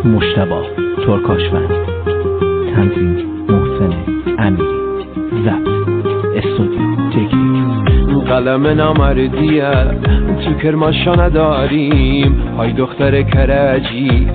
مجتبی ترکاشفند، تنظیم محسن امیری، ضبط استودیو تکنیک. قلم نامردیه تو کرماشا نداریم، های دختر کرجی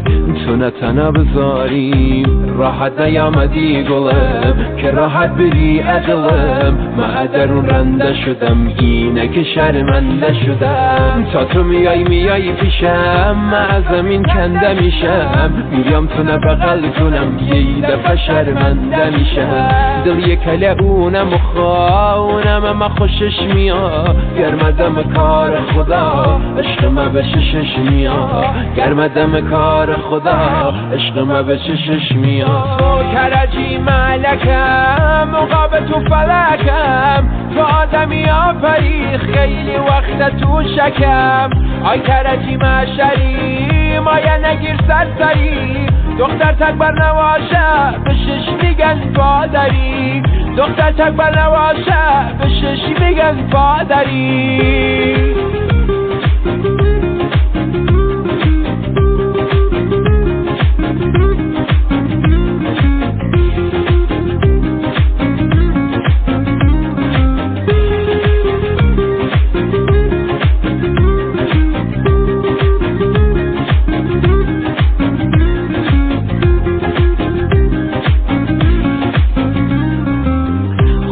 تو نتنه بذاریم. راحت نیامدی گلم که راحت بری عقلم، من درون رنده شدم اینه که شرمنده شدم. تا تو میای پیشم من از زمین کنده میشم، میام تو نبغل کنم یه دفعه شرمنده میشم. دل یک کله اونم و خواهونم اما خوشش میاد، گرمدم کار خدا عشق ما به چشش میاد، گرمدم کار خدا عشق ما به چشش میاد. تو کرجی ملکم مقابل تو فلکم، تو آدمی آفری خیلی وقت تو شکم. آی کرجی مشری مایه نگیر سرسری، دختر تکبر نواشه به شش میگن پادری، دختر تکبر نواشه به شش میگن پادری.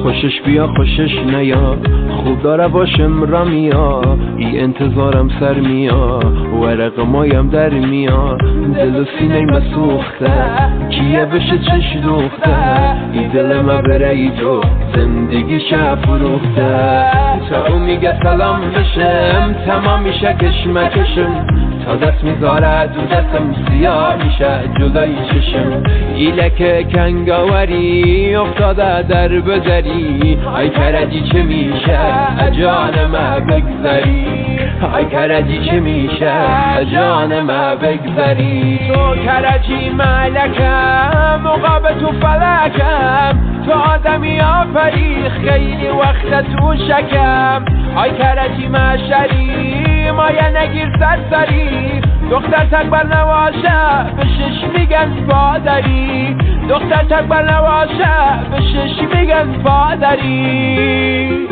خوشش بیا خوشش نیا، خوب داره باشم را میا، ای انتظارم سر میا، ورق مایم در میا. دل و سینه مسوخته کیه بشه چش دوخته، ای دل ما بره ای تو زندگی شب فروخته. تا او میگه سلام بشم تمام میشه کشمکشم، تا دست میذاره تو دستم سیاه میشه جلوی چشم. ایلک کنگاوری افتاده در بذری، ای کرجی چه میشه جان ما بگذری، ای کرجی چه میشه جان ما بگذری. تو کرجی ملکم مقابل تو فلکم، تو آدمی آفری خیلی وقت تو شکم. ای کرجی مشری مایه نگیر سرسری، دختر تکبر نواشه به شش میگن پادری، دختر تکبر نواشه به شش میگن پادری.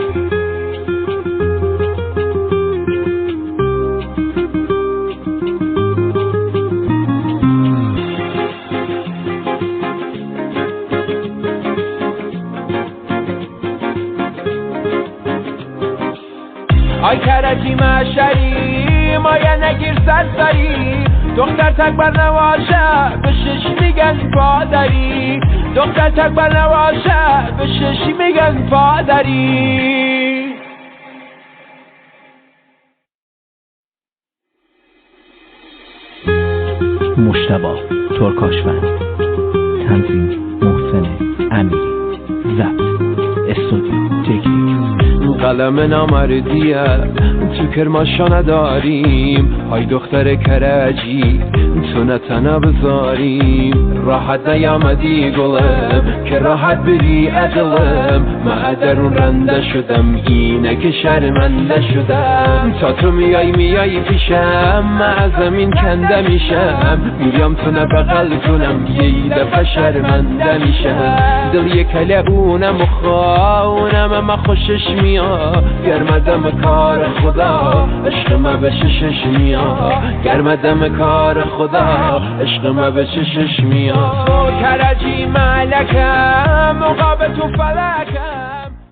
آی کرجی مشری مایه نگیر سرسری، دختر تکبر نواشه به شش میگن پادری، دختر تکبر نواشه به شش میگن پادری. مجتبی ترکاشفند، تنظیم محسن امیری، ضبط استودیو تکنیک. قلم نامردیه تو کرماشا نداریم، های دختر کرجی تو نتنه بذاریم. راحت نیامدی گلم که راحت بری عقلم، من درون رنده شدم اینه که شرمنده شدم. تا تو میای پیشم من از زمین کنده میشم، میام تو نبغل کنم یه دفعه شرمنده میشم. دل یک کله اونم و خواهونم اما خوشش میاد، گرمدم کار خدا عشق ما به چشش میاد، گرمدم کار خدا عشق ما به چشش میاد. تو کرجی ملکم مقابل تو فلکم.